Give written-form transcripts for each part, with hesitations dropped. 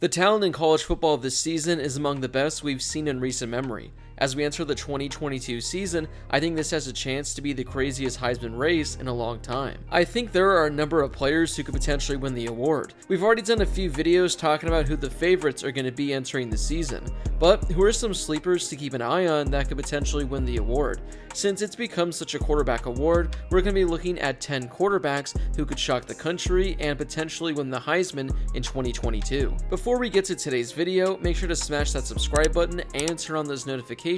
The talent in college football this season is among the best we've seen in recent memory. As we enter the 2022 season, I think this has a chance to be the craziest Heisman race in a long time. I think there are a number of players who could potentially win the award. We've already done a few videos talking about who the favorites are going to be entering the season, but who are some sleepers to keep an eye on that could potentially win the award? Since it's become such a quarterback award, we're going to be looking at 10 quarterbacks who could shock the country and potentially win the Heisman in 2022. Before we get to today's video, make sure to smash that subscribe button and turn on those notifications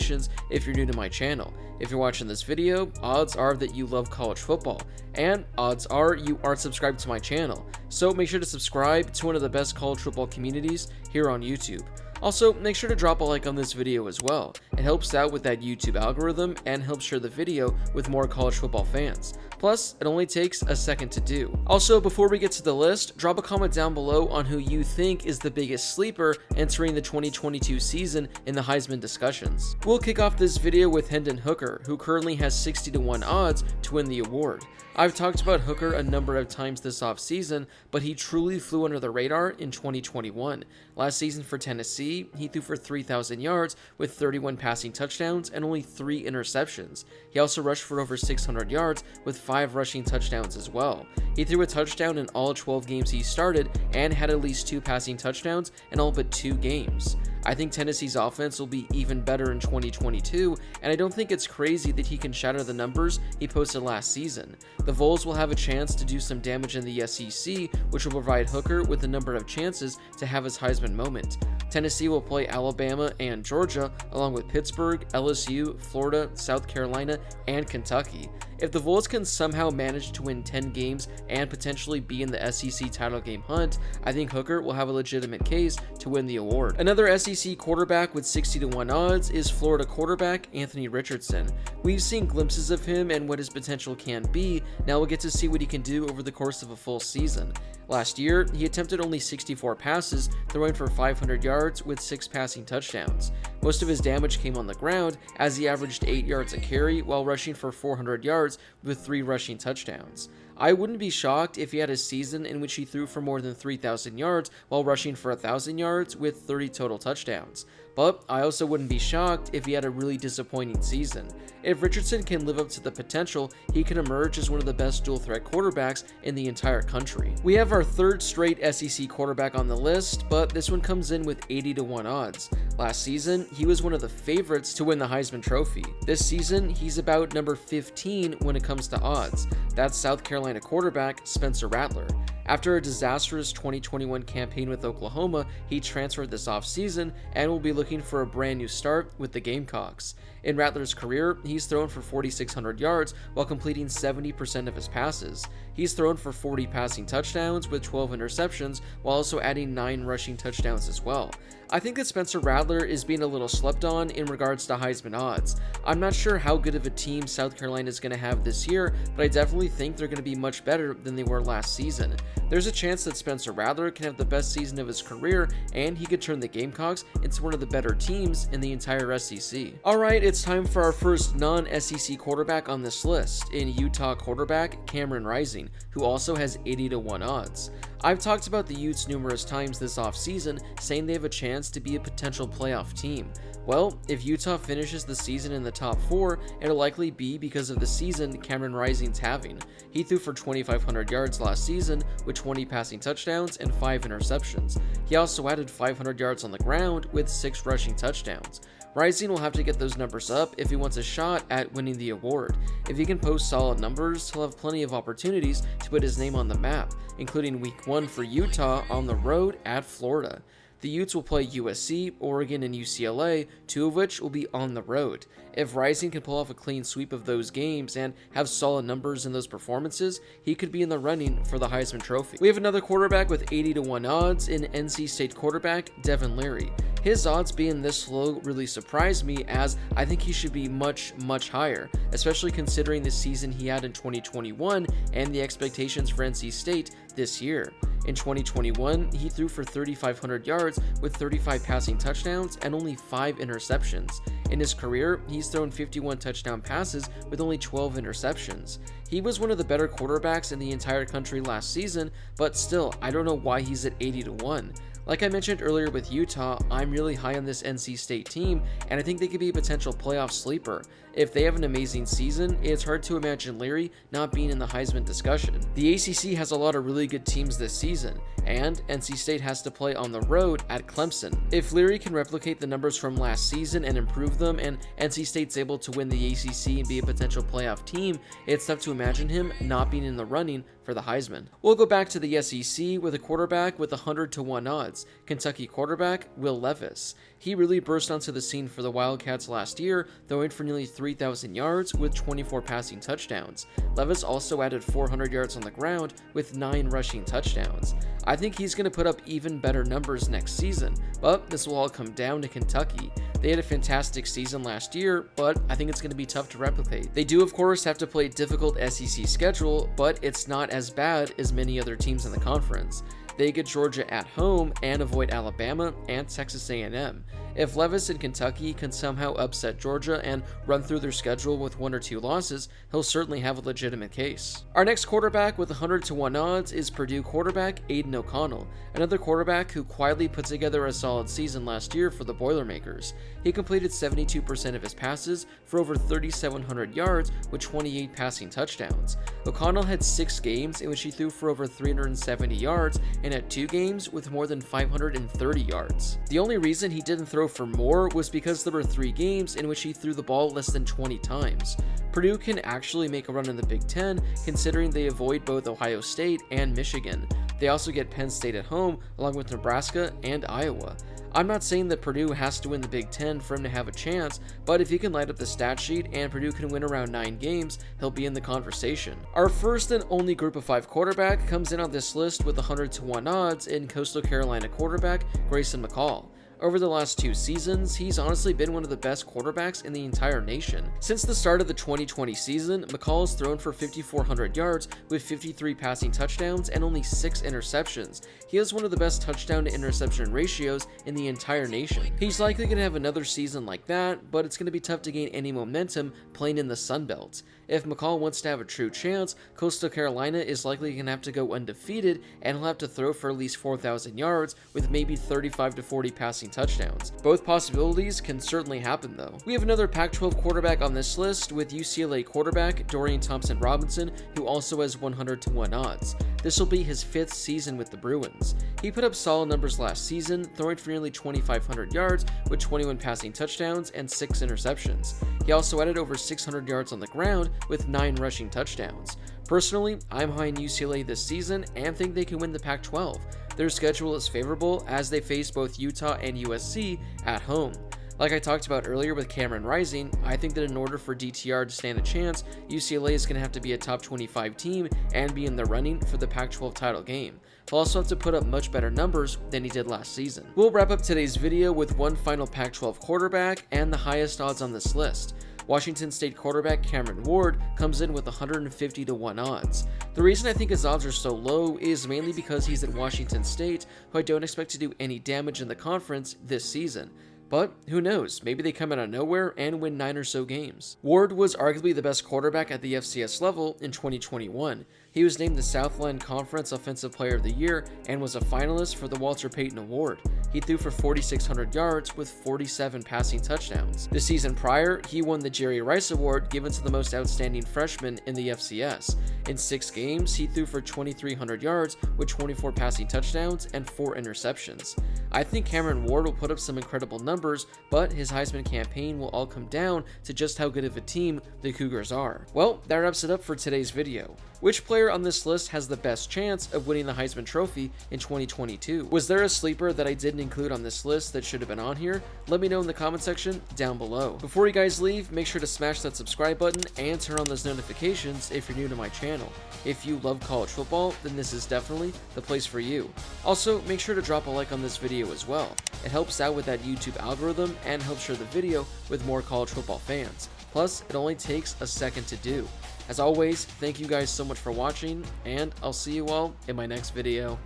if you're new to my channel. If you're watching this video, odds are that you love college football, and odds are you aren't subscribed to my channel, so make sure to subscribe to one of the best college football communities here on YouTube. Also, make sure to drop a like on this video as well. It helps out with that YouTube algorithm and helps share the video with more college football fans. Plus, it only takes a second to do. Also, before we get to the list, drop a comment down below on who you think is the biggest sleeper entering the 2022 season in the Heisman discussions. We'll kick off this video with Hendon Hooker, who currently has 60-1 odds to win the award. I've talked about Hooker a number of times this offseason, but he truly flew under the radar in 2021. Last season for Tennessee, he threw for 3,000 yards with 31 passing touchdowns and only 3 interceptions. He also rushed for over 600 yards with 5 rushing touchdowns as well. He threw a touchdown in all 12 games he started and had at least 2 passing touchdowns in all but 2 games. I think Tennessee's offense will be even better in 2022, and I don't think it's crazy that he can shatter the numbers he posted last season. The Vols will have a chance to do some damage in the SEC, which will provide Hooker with a number of chances to have his Heisman moment. Tennessee will play Alabama and Georgia, along with Pittsburgh, LSU, Florida, South Carolina, and Kentucky. If the Vols can somehow manage to win 10 games and potentially be in the SEC title game hunt, I think Hooker will have a legitimate case to win the award. Another SEC quarterback with 60-1 odds is Florida quarterback Anthony Richardson. We've seen glimpses of him and what his potential can be. Now we'll get to see what he can do over the course of a full season. Last year, he attempted only 64 passes, throwing for 500 yards with 6 passing touchdowns. Most of his damage came on the ground, as he averaged 8 yards a carry while rushing for 400 yards with 3 rushing touchdowns. I wouldn't be shocked if he had a season in which he threw for more than 3,000 yards while rushing for 1,000 yards with 30 total touchdowns. But I also wouldn't be shocked if he had a really disappointing season. If Richardson can live up to the potential, he can emerge as one of the best dual-threat quarterbacks in the entire country. We have our third straight SEC quarterback on the list, but this one comes in with 80-1 odds. Last season, he was one of the favorites to win the Heisman Trophy. This season, he's about number 15 when it comes to odds. That's South Carolina quarterback Spencer Rattler. After a disastrous 2021 campaign with Oklahoma, he transferred this offseason and will be looking for a brand new start with the Gamecocks. In Rattler's career, he's thrown for 4,600 yards while completing 70% of his passes. He's thrown for 40 passing touchdowns with 12 interceptions while also adding 9 rushing touchdowns as well. I think that Spencer Rattler is being a little slept on in regards to Heisman odds. I'm not sure how good of a team South Carolina is going to have this year, but I definitely think they're going to be much better than they were last season. There's a chance that Spencer Rattler can have the best season of his career, and he could turn the Gamecocks into one of the better teams in the entire SEC. Alright, it's time for our first non-SEC quarterback on this list, in Utah quarterback Cameron Rising, who also has 80-1 odds. I've talked about the Utes numerous times this offseason, saying they have a chance to be a potential playoff team. Well, if Utah finishes the season in the top 4, it'll likely be because of the season Cameron Rising's having. He threw for 2,500 yards last season with 20 passing touchdowns and 5 interceptions. He also added 500 yards on the ground with 6 rushing touchdowns. Rising will have to get those numbers up if he wants a shot at winning the award. If he can post solid numbers, he'll have plenty of opportunities to put his name on the map, including Week 1 for Utah on the road at Florida. The Utes will play USC, Oregon, and UCLA, 2 of which will be on the road. If Rising can pull off a clean sweep of those games and have solid numbers in those performances, he could be in the running for the Heisman Trophy. We have another quarterback with 80-1 odds in NC State quarterback Devin Leary. His odds being this low really surprised me, as I think he should be much higher, especially considering the season he had in 2021 and the expectations for NC State this year. In 2021, he threw for 3,500 yards with 35 passing touchdowns and only 5 interceptions. In his career, he's thrown 51 touchdown passes with only 12 interceptions. He was one of the better quarterbacks in the entire country last season, but still, I don't know why he's at 80-1. Like I mentioned earlier with Utah, I'm really high on this NC State team, and I think they could be a potential playoff sleeper. If they have an amazing season, it's hard to imagine Leary not being in the Heisman discussion. The ACC has a lot of really good teams this season, and NC State has to play on the road at Clemson. If Leary can replicate the numbers from last season and improve them, and NC State's able to win the ACC and be a potential playoff team, it's tough to imagine him not being in the running for the Heisman. We'll go back to the SEC with a quarterback with 100-to-1 odds, Kentucky quarterback Will Levis. He really burst onto the scene for the Wildcats last year, throwing for nearly 3,000 yards with 24 passing touchdowns. Levis also added 400 yards on the ground with 9 rushing touchdowns. I think he's going to put up even better numbers next season, but this will all come down to Kentucky. They had a fantastic season last year, but I think it's going to be tough to replicate. They do, of course, have to play a difficult SEC schedule, but it's not as bad as many other teams in the conference. They get Georgia at home and avoid Alabama and Texas A&M. If Levis and Kentucky can somehow upset Georgia and run through their schedule with 1 or 2 losses, he'll certainly have a legitimate case. Our next quarterback with 100-to-1 odds is Purdue quarterback Aidan O'Connell, another quarterback who quietly put together a solid season last year for the Boilermakers. He completed 72% of his passes for over 3,700 yards with 28 passing touchdowns. O'Connell had 6 games in which he threw for over 370 yards and had 2 games with more than 530 yards. The only reason he didn't throw for more was because there were 3 games in which he threw the ball less than 20 times. Purdue can actually make a run in the Big Ten, considering they avoid both Ohio State and Michigan. They also get Penn State at home, along with Nebraska and Iowa. I'm not saying that Purdue has to win the Big Ten for him to have a chance, but if he can light up the stat sheet and Purdue can win around 9 games, he'll be in the conversation. Our first and only Group of 5 quarterback comes in on this list with 100-to-1 odds in Coastal Carolina quarterback Grayson McCall. Over the last 2 seasons, he's honestly been one of the best quarterbacks in the entire nation. Since the start of the 2020 season, McCall has thrown for 5,400 yards with 53 passing touchdowns and only 6 interceptions. He has one of the best touchdown to interception ratios in the entire nation. He's likely going to have another season like that, but it's going to be tough to gain any momentum playing in the Sun Belt. If McCall wants to have a true chance, Coastal Carolina is likely going to have to go undefeated, and he'll have to throw for at least 4,000 yards with maybe 35 to 40 passing touchdowns. Both possibilities can certainly happen though. We have another Pac-12 quarterback on this list with UCLA quarterback Dorian Thompson-Robinson, who also has 100-to-1 odds. This will be his 5th season with the Bruins. He put up solid numbers last season, throwing for nearly 2,500 yards with 21 passing touchdowns and 6 interceptions. He also added over 600 yards on the ground with 9 rushing touchdowns. Personally, I'm high in UCLA this season and think they can win the Pac-12. Their schedule is favorable as they face both Utah and USC at home. Like I talked about earlier with Cameron Rising, I think that in order for DTR to stand a chance, UCLA is going to have to be a top 25 team and be in the running for the Pac-12 title game. He'll also have to put up much better numbers than he did last season. We'll wrap up today's video with one final Pac-12 quarterback and the highest odds on this list. Washington State quarterback Cameron Ward comes in with 150-to-1 odds. The reason I think his odds are so low is mainly because he's at Washington State, who I don't expect to do any damage in the conference this season. But who knows, maybe they come out of nowhere and win 9 or so games. Ward was arguably the best quarterback at the FCS level in 2021. He was named the Southland Conference Offensive Player of the Year and was a finalist for the Walter Payton Award. He threw for 4,600 yards with 47 passing touchdowns. The season prior, he won the Jerry Rice Award given to the most outstanding freshman in the FCS. In 6 games, he threw for 2,300 yards with 24 passing touchdowns and 4 interceptions. I think Cameron Ward will put up some incredible numbers, but his Heisman campaign will all come down to just how good of a team the Cougars are. Well, that wraps it up for today's video. Which player on this list has the best chance of winning the Heisman Trophy in 2022? Was there a sleeper that I didn't include on this list that should have been on here? Let me know in the comment section down below. Before you guys leave, make sure to smash that subscribe button and turn on those notifications if you're new to my channel. If you love college football, then this is definitely the place for you. Also, make sure to drop a like on this video as well. It helps out with that YouTube algorithm and helps share the video with more college football fans. Plus, it only takes a second to do. As always, thank you guys so much for watching, and I'll see you all in my next video.